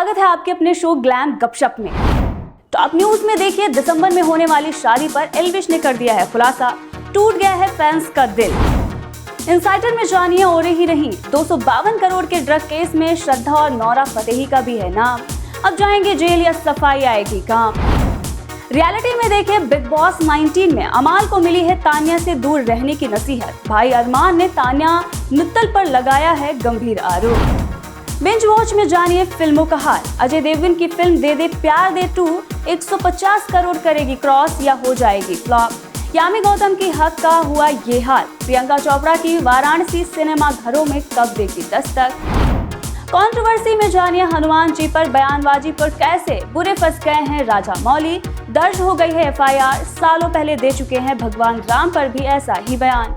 स्वागत है आपके अपने शो ग्लैम गपशप में। टॉप न्यूज में देखिए, दिसंबर में होने वाली शादी पर एल्विश ने कर दिया है खुलासा, टूट गया है फैंस का दिल। इनसाइडर में जानिए और ही नहीं, 252 करोड़ के ड्रग केस में श्रद्धा और नोरा फतेही का भी है नाम। अब जाएंगे जेल या सफाई आएगी काम। रियलिटी में देखिए, बिग बॉस 19 में अमाल को मिली है तान्या से दूर रहने की नसीहत। भाई अरमान ने तान्या मित्तल पर लगाया है गंभीर आरोप। बिंज वॉच में जानिए फिल्मों का हाल। अजय देवगन की फिल्म दे दे प्यार दे 2 150 करोड़ करेगी क्रॉस या हो जाएगी फ्लॉप। यामी गौतम की हक का हुआ ये हाल। प्रियंका चोपड़ा की वाराणसी सिनेमा घरों में कब देगी दस्तक। कंट्रोवर्सी में जानिए हनुमान जी पर बयानबाजी पर कैसे बुरे फंस गए हैं राजा मौली। दर्ज हो गई है FIR, सालों पहले दे चुके हैं भगवान राम पर भी ऐसा ही बयान।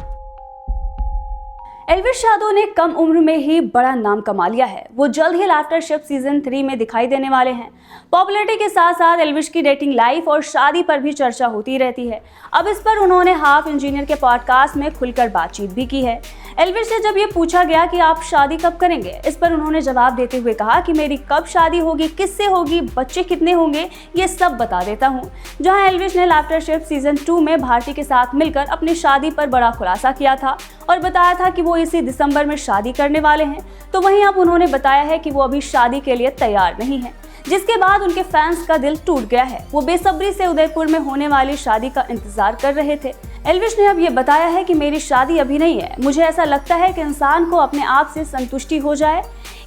एल्विश यादव ने कम उम्र में ही बड़ा नाम कमा लिया है। वो जल्द ही लाफ्टर शिप सीजन 3 में दिखाई देने वाले हैं। पॉपुलैरिटी के साथ साथ एल्विश की डेटिंग लाइफ और शादी पर भी चर्चा होती रहती है। अब इस पर उन्होंने हाफ इंजीनियर के पॉडकास्ट में खुलकर बातचीत भी की है। एल्विश से जब ये पूछा गया कि आप शादी कब करेंगे, इस पर उन्होंने जवाब देते हुए कहा कि मेरी कब शादी होगी, किससे होगी, बच्चे कितने होंगे, ये सब बता देता हूँ। जहां एल्विश ने लाफ्टर शिप सीजन 2 में भारती के साथ मिलकर अपनी शादी पर बड़ा खुलासा किया था और बताया था कि वो इसी दिसंबर में शादी करने वाले हैं, तो वहीं अब उन्होंने बताया है कि वो अभी शादी के लिए तैयार नहीं है, जिसके बाद उनके फैंस का दिल टूट गया है। वो बेसब्री से उदयपुर में होने वाली शादी का इंतजार कर रहे थे। एल्विश ने अब ये बताया है कि मेरी शादी अभी नहीं है। मुझे ऐसा लगता है कि इंसान को अपने आप से संतुष्टि हो जाए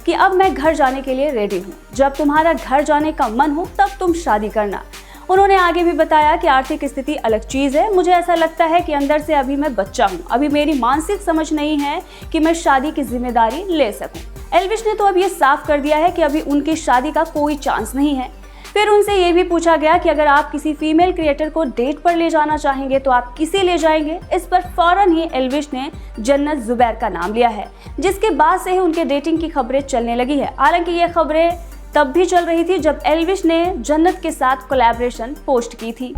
कि अब मैं घर जाने के लिए रेडी हूँ। जब तुम्हारा घर जाने का मन हो तब तुम शादी करना। उन्होंने आगे भी बताया कि आर्थिक स्थिति अलग चीज है। मुझे ऐसा लगता है कि अंदर से अभी मैं बच्चा हूँ। अभी मेरी मानसिक समझ नहीं है कि मैं शादी की जिम्मेदारी ले सकूं। एल्विश ने तो अब ये साफ कर दिया है कि अभी उनकी शादी का कोई चांस नहीं है। फिर उनसे ये भी पूछा गया कि अगर आप किसी फीमेल क्रिएटर को डेट पर ले जाना चाहेंगे तो आप किसे ले जाएंगे। इस पर फौरन ही एल्विश ने जन्नत जुबैर का नाम लिया है, जिसके बाद से ही उनके डेटिंग की खबरें चलने लगी है। हालांकि ये खबरें तब भी चल रही थी जब एल्विश ने जन्नत के साथ कोलैबोरेशन पोस्ट की थी।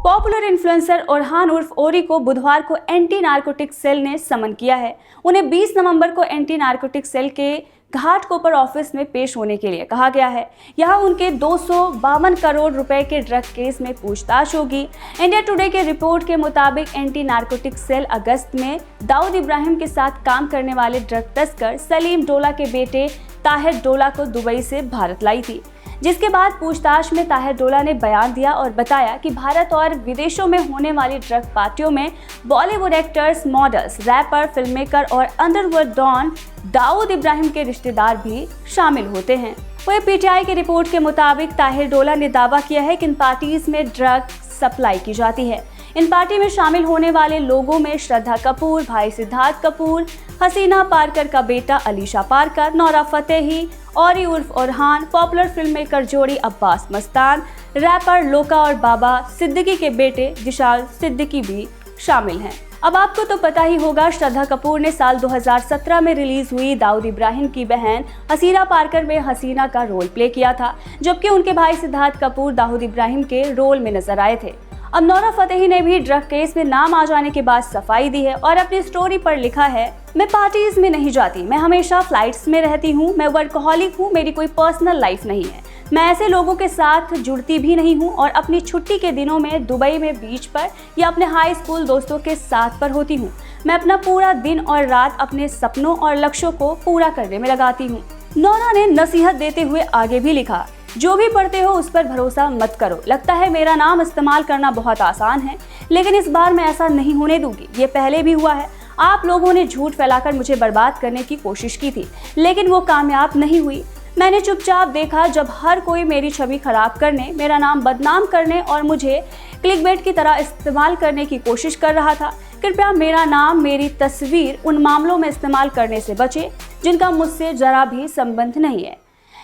पॉपुलर इन्फ्लुएंसर ओरहान उर्फ ओरी को बुधवार को एंटी नारकोटिक सेल ने समन किया है। उन्हें 20 नवंबर को एंटी नारकोटिक सेल के घाटकोपर ऑफिस में पेश होने के लिए कहा गया है। यहाँ उनके 252 करोड़ रुपए के ड्रग केस में पूछताछ होगी। इंडिया टुडे के रिपोर्ट के मुताबिक एंटी नारकोटिक सेल अगस्त में दाऊद इब्राहिम के साथ काम करने वाले ड्रग तस्कर सलीम डोला के बेटे ताहिर डोला को दुबई से भारत लाई थी, जिसके बाद पूछताछ में ताहिर डोला ने बयान दिया और बताया कि भारत और विदेशों में होने वाली ड्रग पार्टियों में Bollywood actors, models, rapper, filmmaker और अंडरवर्ल्ड डॉन दाऊद इब्राहिम के रिश्तेदार भी शामिल होते हैं। वहीं PTI की रिपोर्ट के मुताबिक ताहिर डोला ने दावा किया है कि इन पार्टीज में ड्रग सप्लाई की जाती है। इन पार्टी में शामिल होने वाले लोगों में श्रद्धा कपूर, भाई सिद्धार्थ कपूर, हसीना पारकर का बेटा अलीशा पारकर, नोरा फतेही, औरी उर्फ ओरहान, पॉपुलर फिल्म मेकर जोड़ी अब्बास मस्तान, रैपर लोका और बाबा सिद्दीकी के बेटे जिशाल सिद्दीकी भी शामिल हैं। अब आपको तो पता ही होगा, श्रद्धा कपूर ने साल 2017 में रिलीज हुई दाऊद इब्राहिम की बहन हसीना पारकर में हसीना का रोल प्ले किया था, जबकि उनके भाई सिद्धार्थ कपूर दाऊद इब्राहिम के रोल में नजर आए थे। अब नोरा फतेही ने भी ड्रग केस में नाम आ जाने के बाद सफाई दी है और अपनी स्टोरी पर लिखा है, मैं पार्टीज में नहीं जाती, मैं हमेशा फ्लाइट्स में रहती हूँ, मैं वर्कहॉलिक हूँ, मेरी कोई पर्सनल लाइफ नहीं है, मैं ऐसे लोगों के साथ जुड़ती भी नहीं हूँ और अपनी छुट्टी के दिनों में दुबई में बीच पर या अपने हाई स्कूल दोस्तों के साथ पर होती हूँ। मैं अपना पूरा दिन और रात अपने सपनों और लक्ष्यों को पूरा करने में लगाती हूँ। नोरा ने नसीहत देते हुए आगे भी लिखा, जो भी पढ़ते हो उस पर भरोसा मत करो। लगता है मेरा नाम इस्तेमाल करना बहुत आसान है, लेकिन इस बार मैं ऐसा नहीं होने दूंगी। ये पहले भी हुआ है। आप लोगों ने झूठ फैलाकर मुझे बर्बाद करने की कोशिश की थी, लेकिन वो कामयाब नहीं हुई। मैंने चुपचाप देखा जब हर कोई मेरी छवि खराब करने, मेरा नाम बदनाम करने और मुझे क्लिकबेट की तरह इस्तेमाल करने की कोशिश कर रहा था। कृपया मेरा नाम, मेरी तस्वीर उन मामलों में इस्तेमाल करने से बचे जिनका मुझसे जरा भी संबंध नहीं है।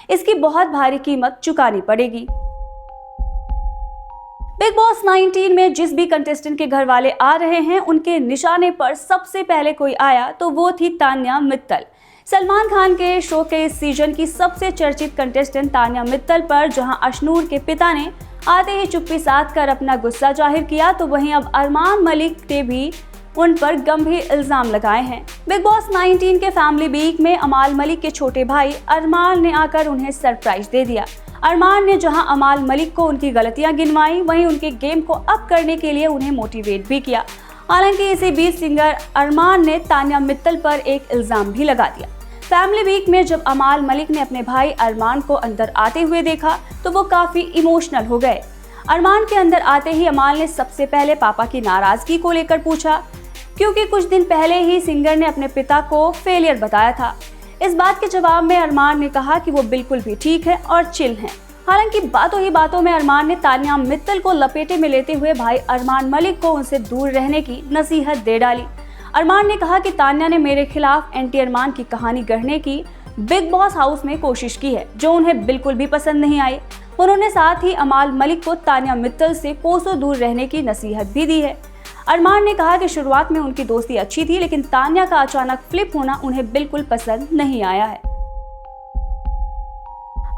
इसकी बहुत भारी कीमत चुकानी पड़ेगी। बिग बॉस 19 में जिस भी कंटेस्टेंट के घर वाले आ रहे हैं, उनके निशाने पर सबसे पहले कोई आया तो वो थी तान्या मित्तल। सलमान खान के शो के इस सीजन की सबसे चर्चित कंटेस्टेंट तान्या मित्तल पर जहां अशनूर के पिता ने आते ही चुप्पी साध कर अपना गुस्सा जाहिर किया, तो वहीं अब अरमान मलिक ने भी उन पर गंभीर इल्जाम लगाए हैं। बिग बॉस 19 के फैमिली वीक में अमाल मलिक के छोटे भाई अरमान ने आकर उन्हें सरप्राइज दे दिया। अरमान ने जहां अमाल मलिक को उनकी गलतियां गिनवाई, वहीं उनके गेम को अप करने के लिए उन्हें मोटिवेट भी किया। हालांकि इसी बीच सिंगर अरमान ने तान्या मित्तल पर एक इल्जाम भी लगा दिया। फैमिली वीक में जब अमाल मलिक ने अपने भाई अरमान को अंदर आते हुए देखा तो वो काफी इमोशनल हो गए। अरमान के अंदर आते ही अमाल ने सबसे पहले पापा की नाराजगी को लेकर पूछा, क्योंकि कुछ दिन पहले ही सिंगर ने अपने पिता को फेलियर बताया था। इस बात के जवाब में अरमान ने कहा कि वो बिल्कुल भी ठीक है और चिल हैं। हालांकि बातों ही बातों में अरमान ने तान्या मित्तल को लपेटे में लेते हुए भाई अरमान मलिक को उनसे दूर रहने की नसीहत दे डाली। अरमान ने कहा कि तान्या ने मेरे खिलाफ एंटी अरमान की कहानी गढ़ने की बिग बॉस हाउस में कोशिश की है, जो उन्हें बिल्कुल भी पसंद नहीं आई। उन्होंने साथ ही अमाल मलिक को तान्या मित्तल से कोसों दूर रहने की नसीहत भी दी है। अरमान ने कहा कि शुरुआत में उनकी दोस्ती अच्छी थी, लेकिन तान्या का अचानक फ्लिप होना उन्हें बिल्कुल पसंद नहीं आया है।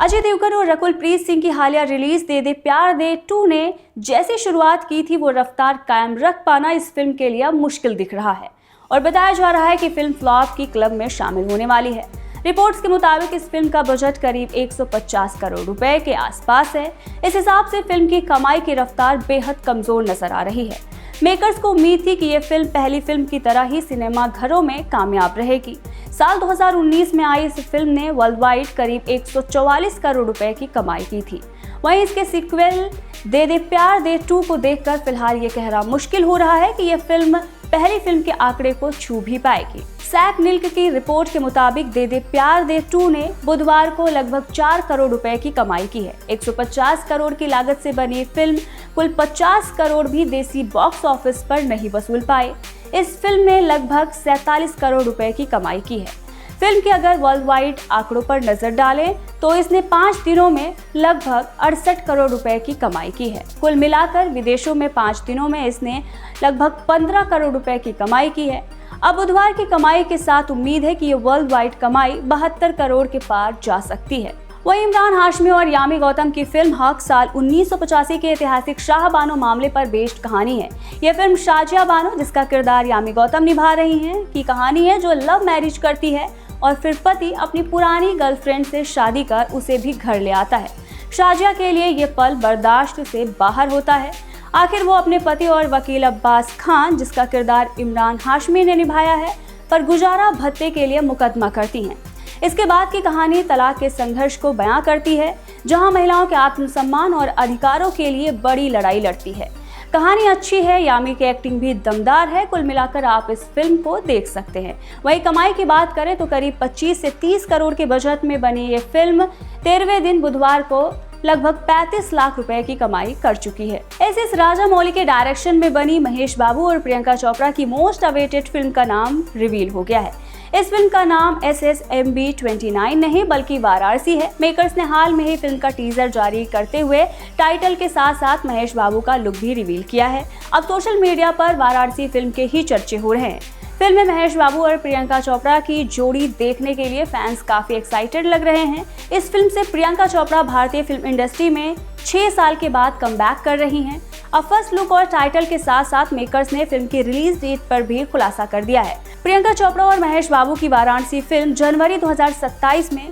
अजय देवगन और रकुल प्रीत सिंह की हालिया रिलीज दे दे प्यार दे 2 ने जैसी शुरुआत की थी वो रफ्तार कायम रख पाना इस फिल्म के लिए मुश्किल दिख रहा है और बताया जा रहा है कि फिल्म फ्लॉप की क्लब में शामिल होने वाली है। रिपोर्ट्स के मुताबिक इस फिल्म का बजट करीब 150 करोड़ रुपए के आसपास है। इस हिसाब से फिल्म की कमाई की रफ्तार बेहद कमजोर नजर आ रही है। मेकर्स को उम्मीद थी कि ये फिल्म पहली फिल्म की तरह ही सिनेमा घरों में कामयाब रहेगी। साल 2019 में आई इस फिल्म ने वर्ल्ड वाइड करीब 144 करोड़ रुपए की कमाई की थी। वहीं इसके सीक्वल दे दे प्यार दे 2 को देखकर फिलहाल ये कहना मुश्किल हो रहा है कि यह फिल्म पहली फिल्म के आंकड़े को छू भी पाएगी। सैक निल्क की रिपोर्ट के मुताबिक दे दे प्यार दे 2 ने बुधवार को लगभग 4 करोड़ रुपए की कमाई की है। 150 करोड़ की लागत से बनी फिल्म कुल 50 करोड़ भी देसी बॉक्स ऑफिस पर नहीं वसूल पाए। इस फिल्म ने लगभग 47 करोड़ रुपए की कमाई की है। फिल्म के अगर वर्ल्ड वाइड आंकड़ों पर नजर डालें तो इसने 5 दिनों में लगभग 68 करोड़ रुपए की कमाई की है। कुल मिलाकर विदेशों में 5 दिनों में इसने लगभग 15 करोड़ रुपए की कमाई की है। अब बुधवार की कमाई के साथ उम्मीद है कि ये वर्ल्ड वाइड कमाई 72 करोड़ के पार जा सकती है। वहीं इमरान हाशमी और यामी गौतम की फिल्म हक साल 1985 के ऐतिहासिक शाह बानो मामले पर बेस्ड कहानी है। यह फिल्म शाजिया बानो, जिसका किरदार यामी गौतम निभा रही हैं, की कहानी है, जो लव मैरिज करती है और फिर पति अपनी पुरानी गर्लफ्रेंड से शादी कर उसे भी घर ले आता है। शाजिया के लिए ये पल बर्दाश्त से बाहर होता है। आखिर वो अपने पति और वकील अब्बास खान, जिसका किरदार इमरान हाशमी ने निभाया है, पर गुजारा भत्ते के लिए मुकदमा करती हैं। इसके बाद की कहानी तलाक के संघर्ष को बयां करती है, जहां महिलाओं के आत्मसम्मान और अधिकारों के लिए बड़ी लड़ाई लड़ती है। कहानी अच्छी है, यामी की एक्टिंग भी दमदार है। कुल मिलाकर आप इस फिल्म को देख सकते हैं। वहीं कमाई की बात करें तो करीब 25 से 30 करोड़ के बजट में बनी ये फिल्म 13वें दिन बुधवार को लगभग 35 लाख रुपए की कमाई कर चुकी है। एसएस राजामौली के डायरेक्शन में बनी महेश बाबू और प्रियंका चोपड़ा की मोस्ट अवेटेड फिल्म का नाम रिवील हो गया है। इस फिल्म का नाम SSMB29 नहीं बल्कि वाराणसी है। मेकर्स ने हाल में ही फिल्म का टीजर जारी करते हुए टाइटल के साथ साथ महेश बाबू का लुक भी रिवील किया है। अब सोशल मीडिया पर वाराणसी फिल्म के ही चर्चे हो रहे हैं। फिल्म में महेश बाबू और प्रियंका चोपड़ा की जोड़ी देखने के लिए फैंस काफी एक्साइटेड लग रहे हैं। इस फिल्म से प्रियंका चोपड़ा भारतीय फिल्म इंडस्ट्री में 6 साल के बाद कमबैक कर रही हैं। अब फर्स्ट लुक और टाइटल के साथ साथ मेकर्स ने फिल्म की रिलीज डेट पर भी खुलासा कर दिया है। प्रियंका चोपड़ा और महेश बाबू की वाराणसी फिल्म जनवरी 2027 में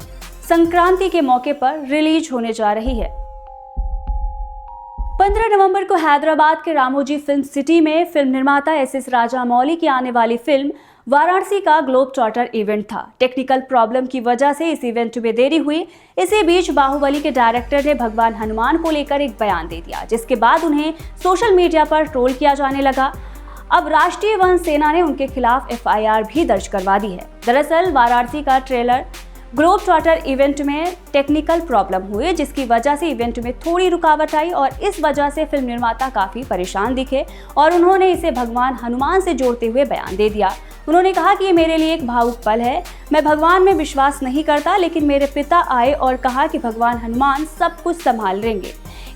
संक्रांति के मौके पर रिलीज होने जा रही है। 15 नवंबर को हैदराबाद के रामोजी फिल्म सिटी में फिल्म निर्माता एसएस राजामौली की आने वाली फिल्म वाराणसी का ग्लोब ट्रॉटर इवेंट था। टेक्निकल प्रॉब्लम की वजह से इस इवेंट में देरी हुई। इसी बीच बाहुबली के डायरेक्टर ने भगवान हनुमान को लेकर एक बयान दे दिया, जिसके बाद उन्हें सोशल मीडिया पर ट्रोल किया जाने लगा। अब राष्ट्रीय वन सेना ने उनके खिलाफ FIR भी दर्ज करवा दी है। दरअसल वाराणसी का ट्रेलर ग्लोब ट्रॉटर इवेंट में टेक्निकल प्रॉब्लम हुई, जिसकी वजह से इवेंट में थोड़ी रुकावट आई और इस वजह से फिल्म निर्माता काफी परेशान दिखे और उन्होंने इसे भगवान हनुमान से जोड़ते हुए बयान दे दिया। उन्होंने कहा कि ये मेरे लिए एक भावुक पल है। मैं भगवान में विश्वास नहीं करता, लेकिन मेरे पिता आए और कहा कि भगवान हनुमान सब कुछ संभाल लेंगे।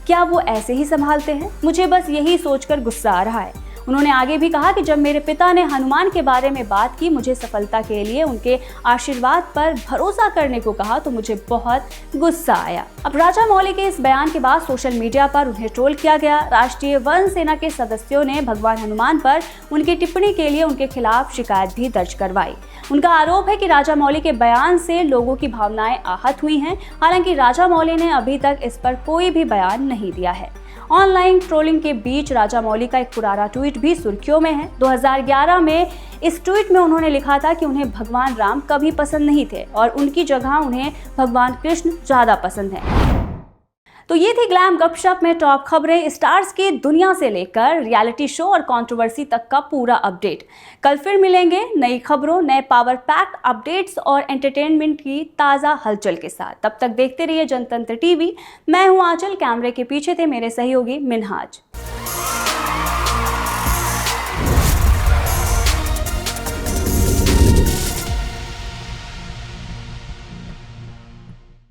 क्या वो ऐसे ही संभालते हैं? मुझे बस यही सोचकर गुस्सा आ रहा है। उन्होंने आगे भी कहा कि जब मेरे पिता ने हनुमान के बारे में बात की, मुझे सफलता के लिए उनके आशीर्वाद पर भरोसा करने को कहा, तो मुझे बहुत गुस्सा आया। अब राजा मौली के इस बयान के बाद सोशल मीडिया पर उन्हें ट्रोल किया गया। राष्ट्रीय वन सेना के सदस्यों ने भगवान हनुमान पर उनकी टिप्पणी के लिए उनके खिलाफ शिकायत भी दर्ज करवाई। उनका आरोप है कि राजा मौली के बयान से लोगों की भावनाएं आहत हुई हैं। हालांकि राजा मौली ने अभी तक इस पर कोई भी बयान नहीं दिया है। ऑनलाइन ट्रोलिंग के बीच राजा मौली का एक पुराना ट्वीट भी सुर्खियों में है। 2011 में इस ट्वीट में उन्होंने लिखा था कि उन्हें भगवान राम कभी पसंद नहीं थे और उनकी जगह उन्हें भगवान कृष्ण ज्यादा पसंद है। तो ये थी ग्लैम गपशप में टॉप खबरें, स्टार्स की दुनिया से लेकर रियलिटी शो और कंट्रोवर्सी तक का पूरा अपडेट। कल फिर मिलेंगे नई खबरों, नए पावर पैक्ड अपडेट्स और एंटरटेनमेंट की ताज़ा हलचल के साथ। तब तक देखते रहिए जनतंत्र टीवी। मैं हूं आंचल, कैमरे के पीछे थे मेरे सहयोगी मिनहाज।